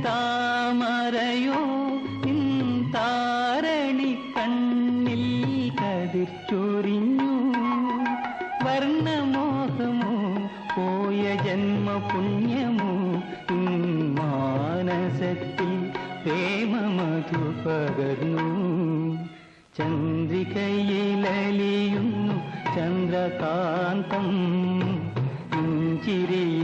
താമരയോ താരണി കണ്ണിൽ കതിർച്ചൊരിഞ്ഞു വർണ്ണമോഹമോ പോയ ജന്മപുണ്യമോ മാനസത്തിൽ പ്രേമമധു പകർന്നു ചന്ദ്രികയിലലിയുന്നു ചന്ദ്രകാന്തം ചിരിയ